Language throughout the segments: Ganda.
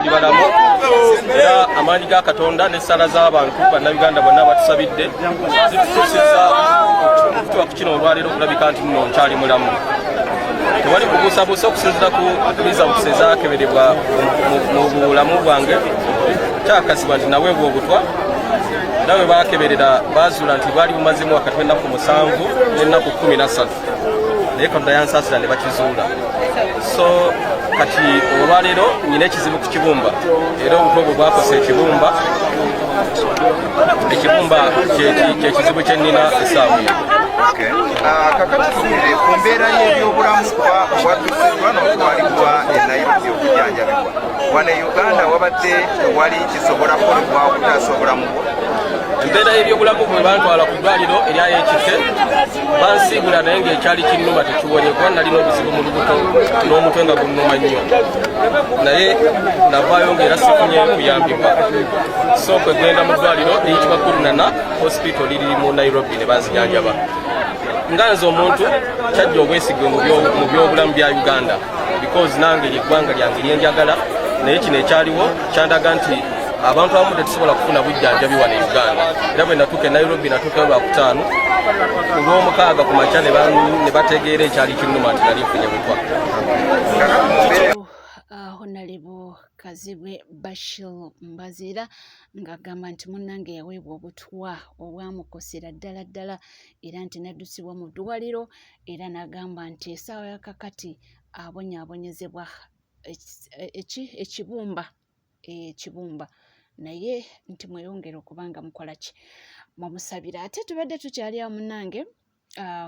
Balamu era amaanyi ga Katonda n'essala z'abantu bannayuganda bonna batusabidde zitutuusizza okutuuka ku kino olwaleero okulabika nti nno nkyali mulamu. Tewali kubuusabuusa okusinziira ku results ezaakeberebwa mu bulamu bwange. Kyakasibwa nti naweebwa obutwa era bwe baakeberera baazuula nti bwali bumazemu wakati w'ennaku 7 n'ennaku 13 naye Katonda yansaasira ne bakizuula. So kati olwaleero nyina ekizibu ku kibumba era obutwa obwo bwakosa ekibumba kyekizibu kye nnina essaawa eyo. Kakati tugire ku mbeera y'ebyobulamu kuba waddusibwa n'okutwalibwa e Nairobi okujjanjabibwa. Wano e Uganda wabadde wali kisobola kukolebwa okutaasa obulamu bwo? Embeera y'ebyobulamu bwe bantwala ku ddwaliro erya Ekite bansiibula naye ng'ekyali kinnuma tekiwonye kuba nalina obuzibu mu lubuto n'omutwe nga gunnuma nnyo, naye navaayo ng'era sifunye kuyambibwa. So kwe genda mu ddwaliro eriyitibwa Gulnana Hospital liri mu Nairobi ne banzijanjaba. Nga nze omuntu kyajja obwesige mu byobulamu bya Uganda because nange eggwanga lyange lyenjagala, naye kino ekyaliwo kyandaga nti abantu abamu tetusobola kufuna bujjanjabi wano e Uganda. Era bwe natuuka e Nairobi natuukayo Lwakutaano ku Lwomukaaga ku makya ne bategeera ekyali kinnuma nti nali nfunye butwa. Honorable Kazibwe Bashir Mbazira ng'agamba nti munnange yaweebwa obutwa obwamukosera ddala era nti naddusibwa mu ddwaliro era n'agamba nti essaawa ya kakati abonyaabonyezebwa ekibumba naye nti mweyongere okuba nga mukola ki mumusabira. Ate tubadde tukyali awo munnange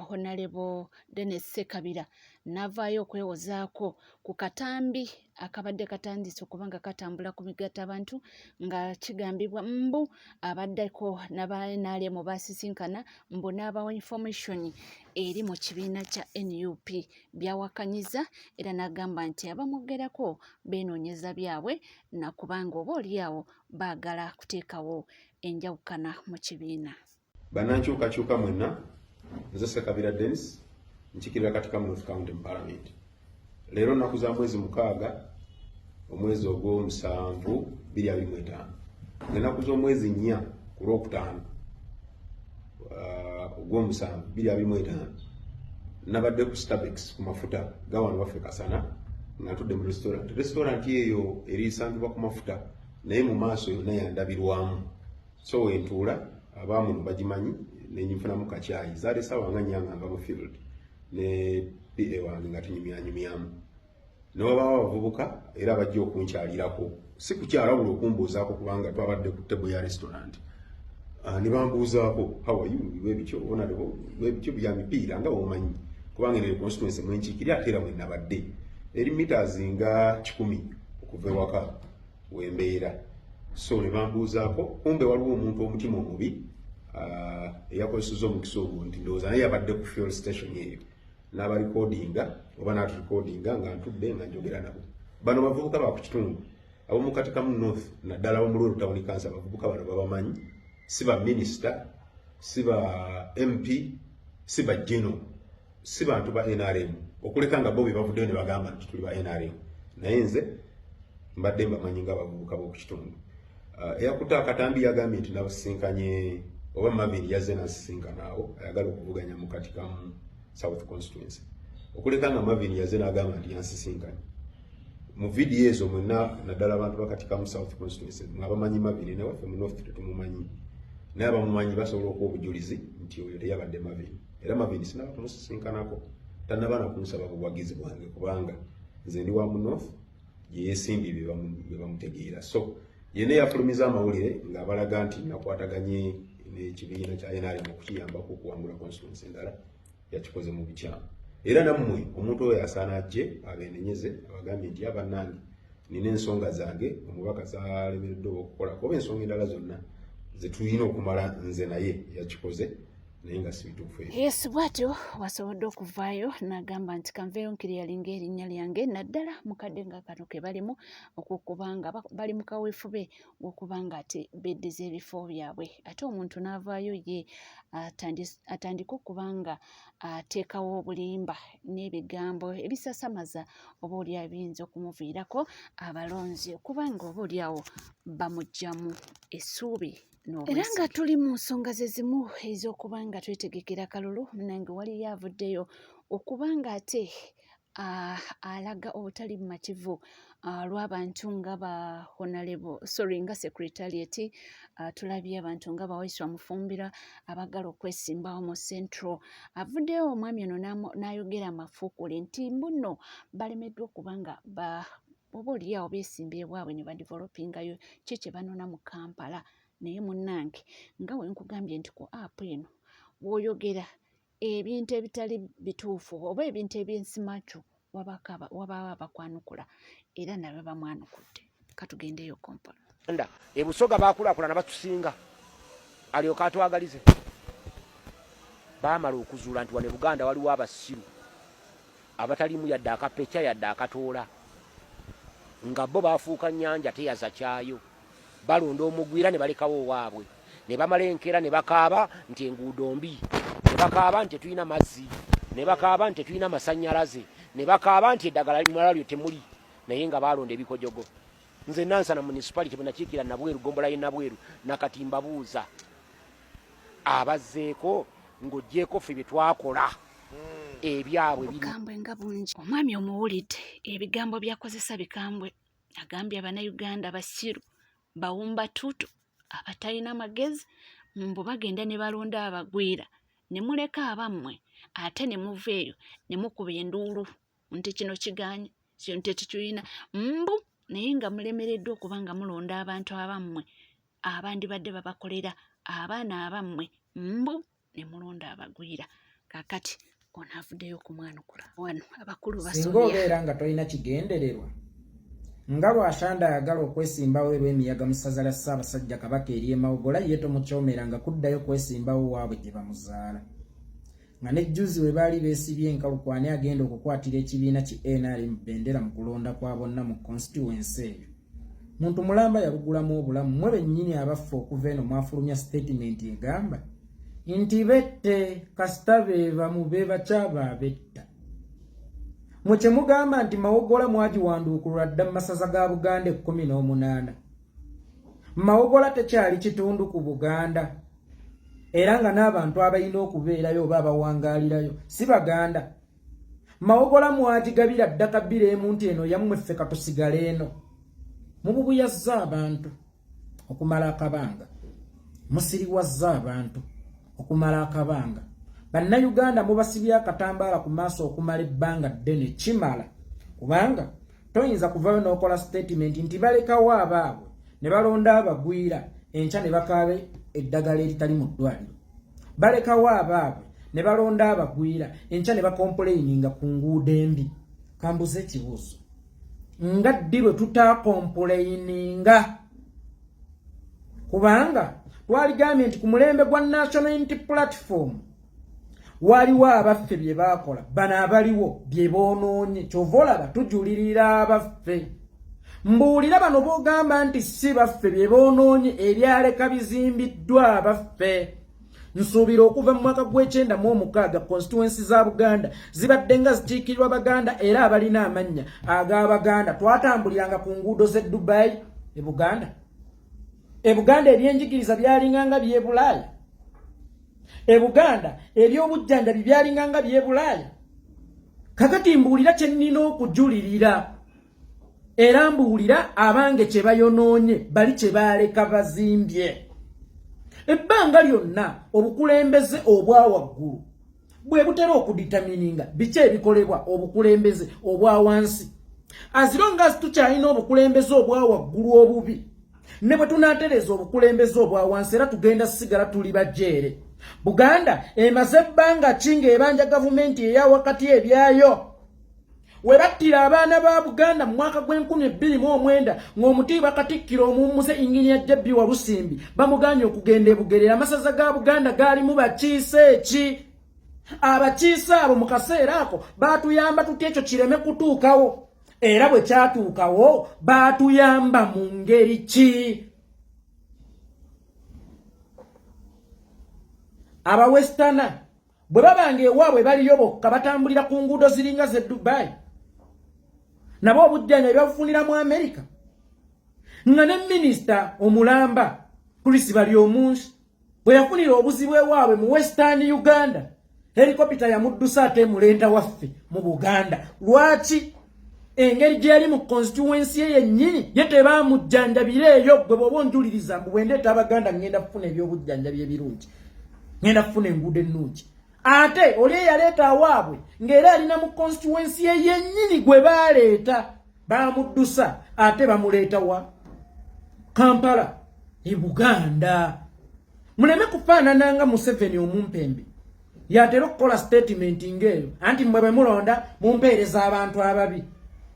Honorable Dennis Sekabira n'avaayo okwewozaako ku katambi akabadde katandise okuba nga katambula ku migattabantu nga kigambibwa mbu abaddeko n'aba NRM baasisinkana mbu n'abawa information eri mu kibiina kya NUP byawakanyiza era n'agamba nti abamwogerako beenoonyeza byabwe nakubanga oba oliawo baagala kuteekawo enjawukana mu kibiina. Bannankyukakyuka mwenna, nze Sekabira Dennis nkiikirira Katika North County Parliament. Leero nnaku za mwezi 6 omwezi ogw'omusanvu 2025 n'ennaku z'omwezi 4 ku Lwokutaano ogw'omusanvu 2025 nabadde ku Starbucks ku mafuta ga wano waffe Kasana nga ntudde mu restaurant eyo erisangibwa ku mafuta naye mu maaso yonna yandabirwamu. So wentuula abaamu bagimanyi nenyifunamu kacyayi zaali ssaawa nga 4 nga mu field ne PA wange nga tunyumyanyumyamu n'obaawo abavubuka era bajja okunkyalirako si kukyala buli okumbuuzaako kubanga twabadde ku tebo ya restaurant ne bambuuzaako how are you webikyo webikyo bya mipiira nga omanyi kubanga ne constituency mwenkiikiri ate era mwe nabadde eri meters nga 10 okuva ewaka wembeera. So ne bambuuzaako kumbe waliwo omuntu omutima omubi eyakozesezza omukisa ogwo nti ndowooza naye yabadde ku fuel station eyo n'abarekodinga oba n'aturekodinga nga ntudde nga njogera nabo. Bano bavubuka ba ku kitundu ab'omu Katikamu North naddala ab'omu Lweru Town Council abavubuka bano babamanyi, si ba minisita, si ba MP, si ba General, si bantu ba NRM okuleka nga bo be bavuddeyo ne bagamba nti tuli ba NRM, naye nze mbadde mbamanyi ng'abavubuka b'oku kitundu. Eyakuta akatambi yagambye nti nabasinkanye oba Marvin yazze n'asisinkanaawo ayagala okuvuganya mu Katikamu South Constituency. Okuleka nga Marvin yazze n'agamba nti yansisinkanye. Mu vidiyo ezo mwenna naddala abantu ba Katikamu South Constituency mwabamanyi Marvin ne waffe mu North tetumumanyi. Naye abamumanyi basobola okuwa obujulizi nti oyo teyabadde Marvin. Era Marvin sinaba kumusisinkanako tannaba na kunsaba buwagizi bwange kubanga nze ndi wa mu North gye yeesimbye bye bamutegeera. So yene yafulumiza amawulire ng'abalaga nti nakwataganye n'ekibiina kya NRM okukiyambako okuwangula constituency endala yakikoze mu bukyamu. Era nammwe omuntu oyo asaana ajje abeenenyeze abagambye nti abannange nina ensonga zange omubaka zaalemereddwa okukolako oba ensonga endala zonna ze tulina okumala nze naye yakikoze naye nga si bituufu ebyo. Yes, bwatyo wasobodde okuvaayo n'agamba nti kanveeyo nkiryalinga erinnya lyange naddala mukadde nga kano ke balimu okukubanga bali mu kaweefube okubanga ate beddiza ebifo byabwe ate omuntu n'avaayo ye atandika okubanga ateekawo obulimba n'ebigambo ebisasamaza oba oli abiyinza okumuviirako abalonzi okubanga oba oliawo bamuggyamu essuubi. Era nga tuli mu nsonga ze zimu ez'okubanga twetegekera kalulu nange waliyo avuddeyo okubanga ate alaga obutali bumativu lw'abantu nga ba nga secretariat tulabye abantu nga bawaiswa mufumbira abagala okwesimbawo mu central avuddeyo omwami ono n'ayogera amafuukule nti mbuno balemeddwa okubanga oba oliawo beesimbye bwabwe ne badevelopingayo ki kye banona mu Kampala. Naye munnange nga we nkugambye nti ku app eno w'oyogera ebintu ebitali bituufu oba ebintu eby'ensimatu wababa bakwanukula era nabo bamwanukudde. Katugendeyo Kampala. Ebusoga bakulaakulana batusinga alyoka atwagalize baamala okuzuula nti wano e Buganda waliwo abasiru abatalimu yadde akapeca yadde akatoola nga bo baafuuka nnyanja teyaza kyayo balonda omugwira ne balekawo waabwe ne bamala enkeera ne bakaaba nti enguudo mbi ne bakaaba nti tulina mazzi ne bakaaba nti tulina masannyalaze ne bakaaba nti eddagala malwalyo temuli naye nga balonda ebikojogo. Nze Nansana municipality bwe nakiikira Nabweru Gombola ye Nabweru nakati mbabuuza abazzeeko ng'oggyeko ffe bye twakola ebyabwe bikambwe nga bungi. Omwami omuwulidde ebigambo byakozesa bikambwe agambye Abannayuganda basiru bawumba tutu abatalina magezi mbu bagenda ne balonda abagwira ne muleka abammwe ate ne muveeyo ne mukuba enduulu nti kino kiganya kino tekikirina mbu naye nga mulemereddwa okubanga mulonda abantu abammwe abandibadde babakolera abaana abammwe mbu ne mulonda abagwira. Kakati ono avuddeyo okumwanukula wano abakulu basomya. Singa obeera nga tolina kigendererwa nga Lwashanda ayagala okwesimbawo olw'emiyaga mu ssaza lya Ssaabasajja Kabaka eri e Mawogola ye tomukyomera nga kuddayo kwesimbawo waabwe gye bamuzaala. Nga nejjuzi we baali beesibye enkalukwani agenda okukwatira ekibiina ki NRM bendera mu kulonda kwa bonna mu constituency eyo. Muntu mulamba yalugulamu obulamu mwe bennyini abaffe okuva eno mwafulumya statement egamba nti bette kasita beeva mu beebakyaba abetta. Mwe kye mugamba nti Mawogola mwagiwanduukulula dda mu masaza ga Buganda 18. Mawogola tekyali kitundu ku Buganda era nga n'abantu abalina okubeerayo oba abawangaalirayo si Baganda. Mawogola mwagigabira ddaka bbira emu nti eno yammwe ffe katusigale eno. Mububuyazza abantu okumala akabanga, musiriwazza abantu okumala akabanga. Bannayuganda mubasibya akatambaala ku maaso okumala ebbanga ddene kimala kubanga toyinza kuvayo n'okola statement nti balekawo abaabwe ne balonda abagwira enkya ne bakaabe eddagala eritali mu ddwaliro. Balekawo abaabwe ne balonda abagwira enkya ne bakompoleyininga ku nguudo embi. Kambuze ekibuuzo nga ddi bwe tutaakompoleyininga kubanga twaligambye nti ku mulembe gwa National Unity Platform waliwo abaffe bye baakola bano abaliwo bye boonoonye kyova olaba tujulirira abaffe. Mbuulira bano boogamba nti si baffe bye boonoonye ebyaleka bizimbiddwa abaffe. Nsuubira okuva mu mwaka gw''96 constituency za Buganda zibadde nga zikiikirirwa Baganda era abalina amannya ag'Abaganda. Twatambuliranga ku nguudo z'e Dubai e Buganda. E Buganda ebyenjigiriza byalinganga by'e Bulaaya. E Buganda ebyobujjanjabi byalinganga by'e Bulaaya. Kakati mbuulira kye nnina okujulirira era mbuulira abange kye bayonoonye bali kye baaleka bazimbye. Ebbanga lyonna obukulembeze obwa waggulu bwe butera okuditamininga biki ebikolebwa obukulembeze obwa wansi. As long as tukyalina obukulembeze obwa waggulu obubi ne bwe tunaatereza obukulembeze obwa wansi era tugenda sigala tuli bajeere. Buganda emaze ebbanga ki ng'ebanja gavumenti eya wakati ebyayo webattira abaana ba Buganda mu mwaka gw'2019 ng'omutiibwa Katikkiro omuwummuze Engineer Jebbi Walusimbi bamuganye okugenda e Bugerera. Amasaza ga Buganda gaalimu bakiise ki? Abakiise abo mu kaseera ako baatuyamba tutya ekyo kireme kutuukawo? Era bwe kyatuukawo baatuyamba mu ngeri ki? Aba Westana bwe babanga ewaabwe baliyo bokka batambulira ku nguudo ziringa ze Dubai, nabo obujjanjabi babufunira mu Amerika. Nga ne minisita omulamba Chris Baryomunsi bwe yafunira obuzibu ewaabwe mu Western Uganda, helikopita yamuddusa ate mulenda waffe mu Buganda. Lwaki? Engeri gyali mu constituency ye yennyini ye tebaamujjanjabira eyo. Gwe bw'oba onjuliriza mbu bwe ndeeta Abaganda ngenda kufuna ebyobujjanjabi ebirungi, ngenda kufuna enguudo ennungi. Ate oli eyaleeta awaabwe ng'era alina mu constituency ye yennyini gwe baaleeta, baamuddusa ate bamuleeta wa Kampala e Buganda. Muleme kufaanana nga Museveni omumpembe yatera okukola statement ng'eyo anti mmwe bwe mulonda mumpeereza abantu ababi.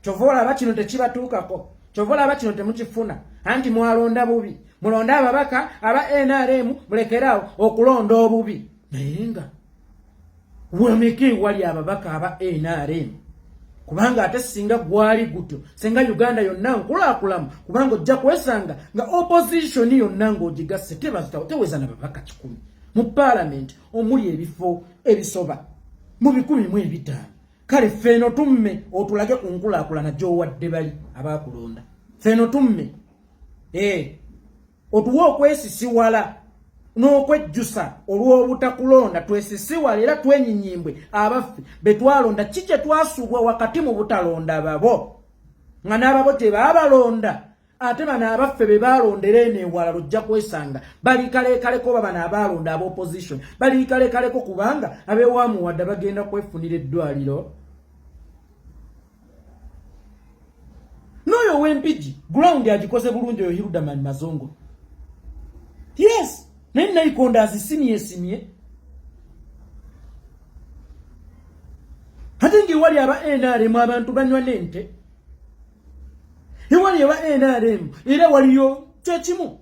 Kyova olaba kino tekibatuukako, kyova olaba kino temukifuna, anti mwalonda bubi. Mulonda ababaka aba NRM mulekeraawo okulonda obubi. Naye nga wameke wali ababaka aba NRM, kubanga ate singa gwali gutyo senga Uganda yonna nkulaakulama, kubanga ojja kwesanga nga opposition yonna ng'ogigasse teweza na babaka 10 mu parliament omuli ebifo ebisoba mu 1,500. Kale feno tumme otulage ku nkulaakulana gy'owadde bali abaakulonda. Feno tumme otuwa okwesisiwala n'okwejjusa olw'obutakulonda, twesisiwala era twenyinyimbwe abaffe betwalonda. Kiki twasuubwa wakati mu butalonda babo nga n'ababo tebaabalonda, ate bano abaffe be baalondera eno ewala lojja kwesanga bali kalekaleko. Babano abaalonda ab'opposition bali kalekaleko, kubanga ab'ewaamuwadde bagenda kwefunira eddwaliro. N'oyo w'empigi ground agikoze bulungi oyo Hildaman Mazongo. Yes, naye Nayikondo azisimye. Ate ng'ewali aba NRM abantu banywa n'ente, ewali aba NRM era waliyo kyekimu.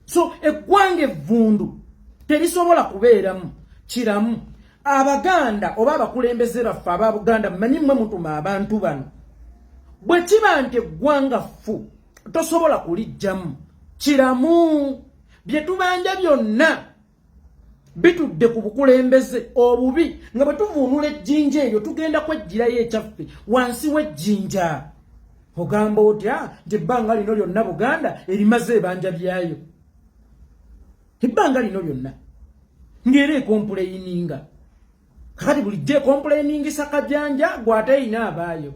So eggwanga evvundu terisobola kubeeramu kiramu. Abaganda oba abakulembeze baffe aba Buganda mmanyi mmwe mutuma abantu bano, bwe kiba nti eggwanga ffu tosobola kulijjamu kiramu. Bye tubanja byonna bitudde ku bukulembeze obubi, nga bwe tuvuunula ejjinja eryo tugenda kwejjirayo ekyaffe wansi w'ejjinja. Ogamba otya nti ebbanga lino lyonna Buganda erimaze ebanja byayo? Ebbanga lino lyonna ng'era ekompuleyininga. Kakati bulijjo ekompuleyininngisa kajanja gw'ate erina abaayo.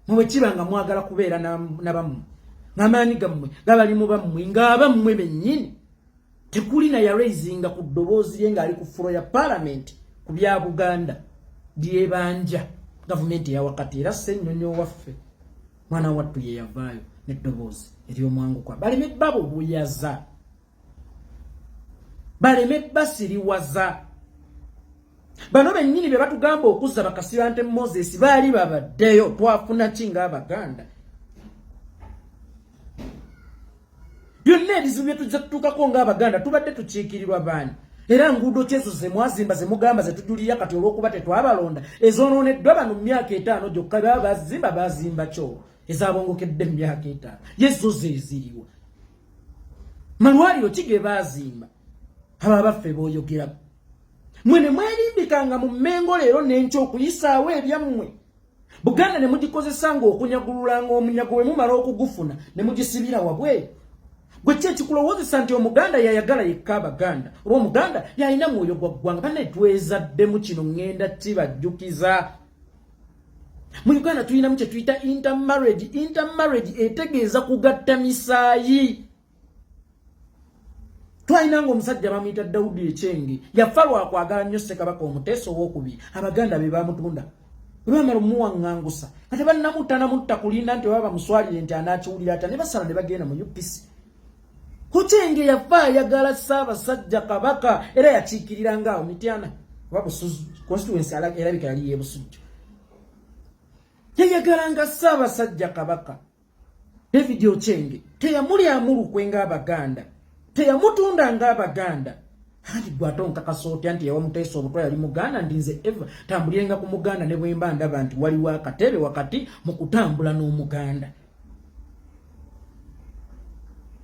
Mwe kiba nga mwagala kubeera n'abammwe, ng'amaanyi gammwe gabali mu bammwe, ng'abammwe bennyini tekuli na ya raisinga ku ddoboozi lye ng'ali ku fulo ya parliament ku bya Buganda byebanja gavumenti ya wakati. Era Ssennyonyo waffe mwana wattu ye yavaayo n'eddoboozi ery'omwangukwa. Baleme babo buyaza, baleme basiriwaza. Bano bennyini be batugamba okuzza bakasiba nte Moses baali babaddeyo, twafuna ki ng'Abaganda? Byonna ebizibu bye tujja kutuukako ng'Abaganda tubadde tukiikirirwa baani? Era nguudo kyezo ze mwazimba ze mugamba ze tujulira kati olw'okuba tetwabalonda ezonooneddwa bano mu myaka 5 gyokka baba bazimba kyo ezabongokedde mu myaka 5 yezo ze ziriwa. Malwaliro ki ge baazimba aba baffe b'oyogera? Mwe ne mwerimbikanga mu Mmengo leero n'enkya okuyisaawo ebyammwe. Buganda ne mugikozesanga okunyagululanga omunyago we mumala okugufuna ne mugisibira wabweru. Gwe ki ekikulowoozesa nti Omuganda yayagala yekka Abaganda oba Omuganda yalina mwoyo gwa ggwanga? Banne twezaddemu kino ngenda kibajjukiza. Mu Uganda tulinamu kye tuyita intermarriage. Intermarriage etegeeza kugatta misaayi. Twalinanga omusajja bamuyita Daudi Echenge yafa lwakwagala nnyo Ssekabaka Omuteesa II. Abaganda be bamutunda bamala omuwaŋŋangusa ate bannamutta kulinda nti baba bamuswalire nti anaakiwulira ata ne basala ne bagenda mu UPC. Echenge yafa ayagala Ssaabasajja Kabaka era yakiikirira ng'awo Mityana oba Busuzu constituency erabika yali y'e Busujju. yayagalanga Ssaabasajja Kabaka David Ochenge teyamuli amulukwe ng'Abaganda teyamutunda ng'Abaganda ati gwate onkakasa otya nti yawa Muteesa obutwa yali Muganda ndinze eva tambulirenga ku Muganda ne bwe mba ndaba nti waliwo akatebe wakati mu kutambula n'Omuganda.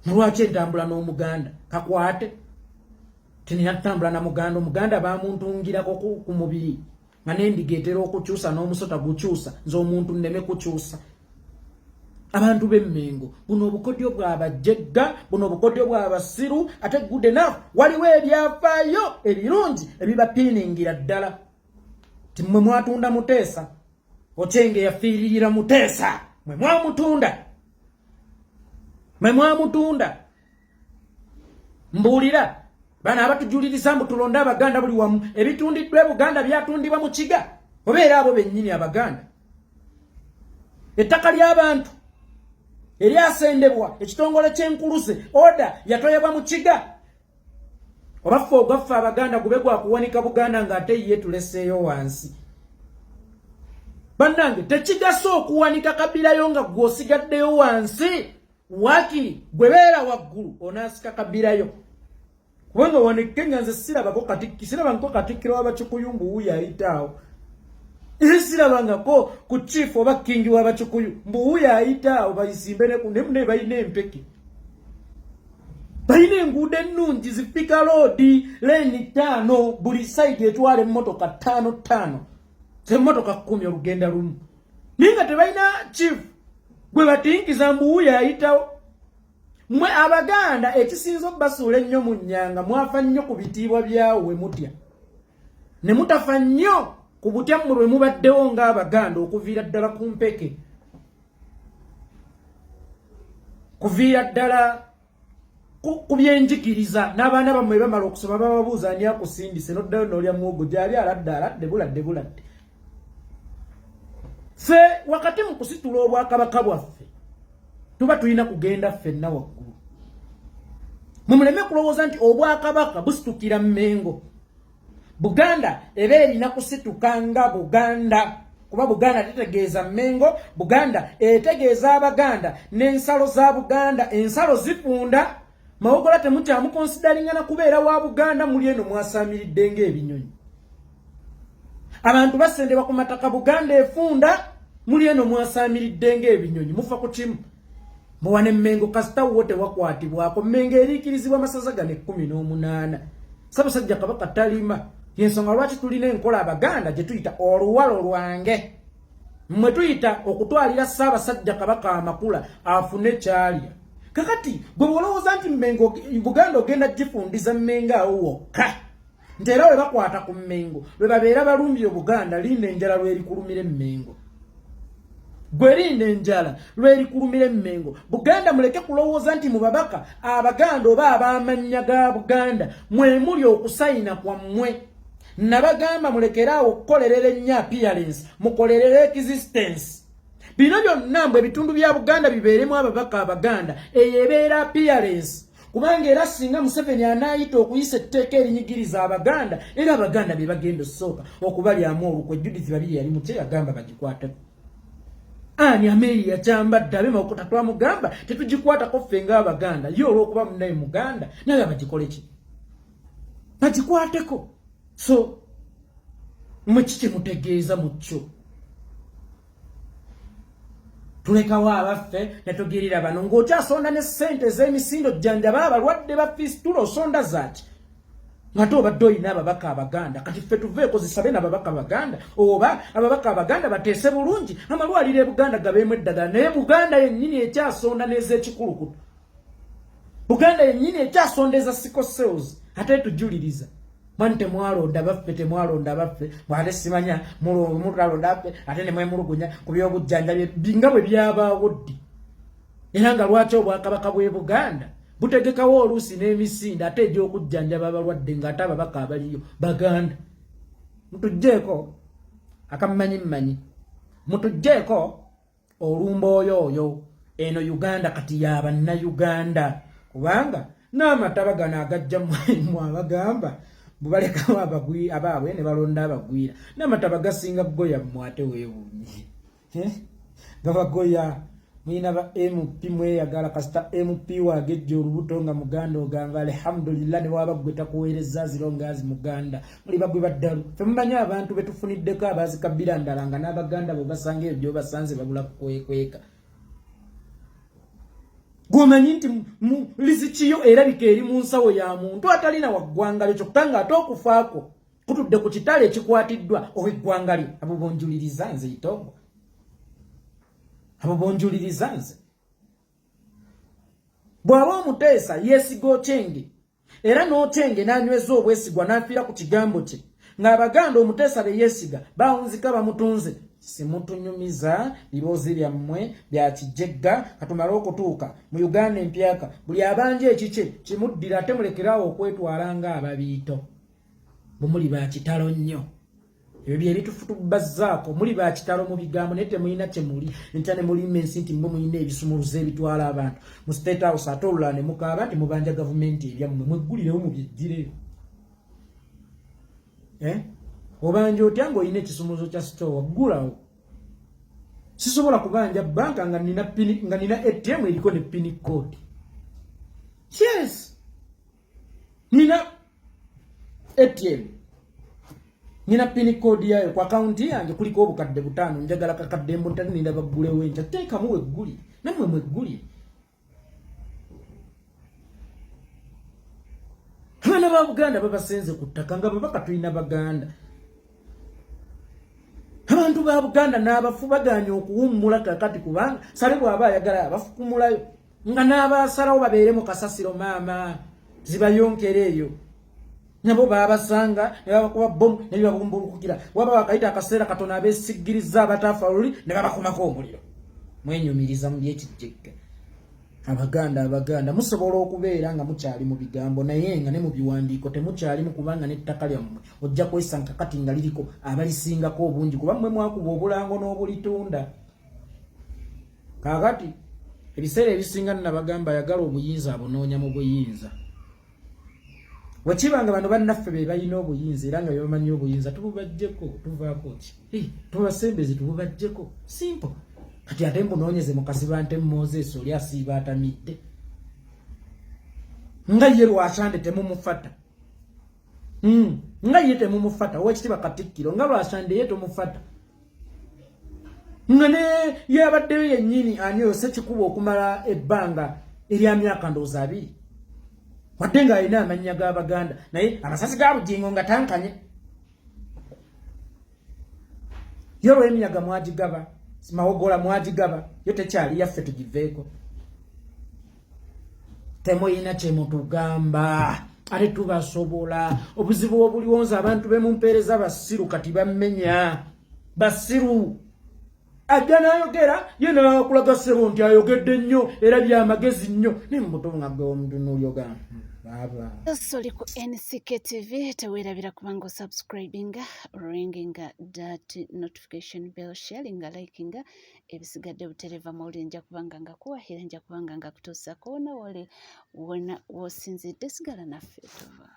Lwaki entambula n'Omuganda kakwate tinatambula na Muganda Omuganda bamuntungirako ku mubiri nga n'endiga etera okukyusa n'omusota gukyusa nze omuntu nneme kukyusa. Abantu b'Emmengo buno obukodyo bw'Abajjegga buno obukodyo bw'Abasiru ate good enough waliwo ebyafaayo ebirungi ebibapiiningira ddala ti mmwe mwatunda Muteesa Ochenge yafiiririra Muteesa mmwe mwamutunda mbuulira bana abatujuliriza mbu tulonda Abaganda buli wamu ebitundiddwa Buganda byatundibwa mu Kiga obeera abo bennyini Abaganda ettaka ly'abantu eryasendebwa ekitongole ky'enkuluse oda yatoyebwa mu Kiga obaffe ogaffe Abaganda gube gwa kuwanika Buganda ng'ate ye tuleseeyo wansi. Bannange tekigasa okuwanika Kabirayo nga gw'osigaddeyo wansi wakiri gwe beera waggulu onaasika Kabirayo kubanga waneke nga nze sirabangako Katikkiro w'Abakikuyu mbu wuyo ayitaawo sirabangako ku chief oba kingi w'Abakikuyu mbu wuyo ayitaawo bayisimbe ne balina empeke balina enguudo ennungi zifika loodi leeni 5 buli side etwala emmotoka 5 z'emmotoka 10 olugenda lumu naye nga tebalina chief gwe batinkiza mbu wuyo ayitawo. Mmwe Abaganda ekisinza obbasuula ennyo mu nnyanga mwafa nnyo ku bitiibwa byawo we mutya ne mutafa nnyo ku butya mmwe bwe mubaddewo ng'Abaganda okuviira ddala ku mpeke kuviira ddala ku byenjigiriza n'abaana bammwe bamala okusoma bababuuza ani akusindise n'oddayo n'olya muwogo gyali aladde buladde. Ffe wakati mu kusitula Obwakabaka bwaffe tuba tulina kugenda ffenna waggulu. Mumuleme kulowooza nti Obwakabaka busitukira Mmengo. Buganda eba erina kusitukanga Buganda kuba Buganda tetegeeza Mmengo, Buganda etegeeza Abaganda n'ensalo za Buganda. Ensalo zifunda Mawogola temukyamukonsidaringana kubeera wa Buganda muli eno mwasaamiridde ng'ebinyonyi. Abantu basendebwa ku mataka Buganda efunda muli eno mwasaamiridde ng'ebinyonyi mufa ku kimu. Mwana Mmengo kasita wote wakwatibwako Mmengo eriikirizibwa amasaza gane 18. Ssaabasajja Kabaka talima yensonga lwaki tulina enkola Abaganda gye tuyita oluwalo lwange mmwe tuyita okutwalira Ssaabasajja Kabaka amakula afune kyalya. Kakati gwe olowooza nti Mmengo Buganda ogenda gifundiza Mmengo awo wokka nti era we bakwata ku Mmengo lwe babeera balumbye Buganda linda enjala lwerikulumira Mmengo. Gwe linda enjala lwerikulumira Mmengo. Buganda muleke kulowooza nti mu babaka Abaganda oba ab'amannya ga Buganda mwe muli okusayina kwammwe. Nabagamba mulekeraawo okukolerera ennyo appearance mukolerera existence. Bino byonna mbwe ebitundu bya Buganda bibeeremu ababaka Abaganda eyo ebeera appearance. Kubanga era singa Museveni anaayita okuyisa etteeka erinyigiriza Abaganda era Abaganda be bagenda osooka okubalyamu olukwe. Judith Babirye yali mukye yagamba bagikwatako. Ani Ameri yakyambadde abema okutatwa mugamba tetugikwatako ffe ng'Abaganda ye olw'okuba munnaye Muganda naye abagikole ki bagikwateko. So mmwe kiki mutegeeza mu kyo tulekawo abaffe ne tugirira bano ng'okyasonda ne ssente z'emisindo jjanjaba abalwadde ba fistula osonda zaaki ng'ate obadde olina ababaka Abaganda. Kati ffe tuveeko zisabe n'ababaka Abaganda oba ababaka Abaganda bateese bulungi amalwaliro e Buganda gabeemu eddagala. Naye Buganda yennyini ekyasonda n'ez'ekikulukutu, Buganda yennyini ekyasonda eza sickle cells ate tujuliriza mwani temwalonda baffe temwalonda baffe mwate simanya mutalonda baffe ate ne mwemulugunya ku by'obujjanjabi binga bwe byabaawo ddi. Era nga lwaki Obwakabaka bw'e Buganda butegekawo oluusi n'emisinde ate egy'okujjanjaba abalwadde ng'ate ababaka abaliyo Baganda. Mutugjeeko akammanyi mutugjeeko olumbooyooyo eno Uganda kati y'Abannayuganda kubanga n'amataba gano agajja mu Abagamba bubalekawo abaabwe ne balonda abagwira n'amataba gasinga goya mmwe ate weewuunye gabagoya mwina ba MP mweyagala kasita MP wagejja olubuto nga muganda ogamba alhamdulillah ne wabagweta kuweereza zirongazi muganda muli bagwe baddalu fe mumanya abantu betufuniddeko abazikabira ndala nga n'abaganda bo basanga ebyo basanze babula kukweka gomanyi nti lizikiyo erabika eri mu nsawo ya muntu atalina waggwanga lyo kyokka nga ate okufaako kutudde ku kitale ekikwatiddwa ow'eggwanga lyo abo bonjuliriza nze itogo abo bonjuliriza nze bw'aba omuteesa yeesiga okyenge era n'okyenge n'anyweza obwesigwa n'afiira ku kigambo kye ng'abaganda omuteesa be yeesiga bawunzika bamutunze simutunyumiza biroozi byammwe bya kijegga katumale okutuuka mu Uganda empyaka buli abanja ekikye kimuddira ate mulekerawo okwetwala ng'ababiito bwe muli ba kitalo nnyo ebyo bye bitufutubazzaako muli ba kitalo mu bigambo naye temulina kyemuli entya ne mulima ensi nti mwe mulina ebisumuluzo ebitwala abantu mu State House ate olulala ne mukaaba nti mubanja gavumenti eryammwe mweggulirewo mubyeggireyo obanja otya ng'olina ekisumuluzo kya sitowa ggulawo sisobola kubanja banka nga nina ATM eriko ne pini code yes nina ATM nina pini code yayo kwa akaunti yange kuliko obukadde 5 njagala kakadde mbotali ninda baggulewo enja teekamu wegguli namwe mwegguli abaana ba Buganda babasenze ku ttaka nga babaka tulina baganda abantu ba Buganda n'abafu baganya okuwummula kakati kubanga sale bw'aba ayagala abafukumulayo nga n'abasalawo babeere mu kasasiro maama zibayonkera eyo nabo babasanga ne babakuba bomu ne babumbulukukira waba bakayita akaseera katono abeesiggiriza abataafa oluli ne babakumako omuliro mwenyumiriza mu byekijjegga abaganda musobola okubeera nga mukyali mu bigambo naye nga ne mu biwandiiko temukyalimu kubanga n'ettaka lyammwe ojja kwesanka kati nga liriko abalisingako obungi kuba mmwe mwakuba obulango n'obulitunda kaakati ebiseera ebisinga nnabagamba ayagala obuyinza abunoonya mu buyinza wekibanga bano bannaffe be balina obuyinza era nga bebamanyi obuyinza tububajjeko tuvaako ki tubasembezi tububajjeko simple kati ate mbunoonyeze mukasiba nte Moses oli asiiba atamidde nga ye Lwasande temumufata nga ye temumufata owekitiibwa Katikkiro nga Lwasande ye tomufata nga ne yabaddeyo yennyini ani oyo Ssekikubo okumala ebbanga erya myaka ndowooza 2 wadde ng'alina amannya g'Abaganda naye amasasi ga Bujingo nga tankanye yo lw'emiyaga mwagigaba mawogola mwagigaba yo tekyali yaffe tugiveeko temuyina kyemutugamba ate tubasobola obuzibu obuliwonza abantu bemumpeereza basiru kati bammenya basiru ajja n'ayogera ye n'akulaga ssebo nti ayogedde nnyo era byamagezi nnyo ne mubutonga gwe omuntu n'olyogamba Soli ku NCK TV teweerabira kubanga subscribinga ringinga that notification bell sharinga likinga ebisigadde butereva mawulire nja kubanga nga kuwahira nja kubanga nga kutuusa koona wole wona wosinzidde sigala naffe tuva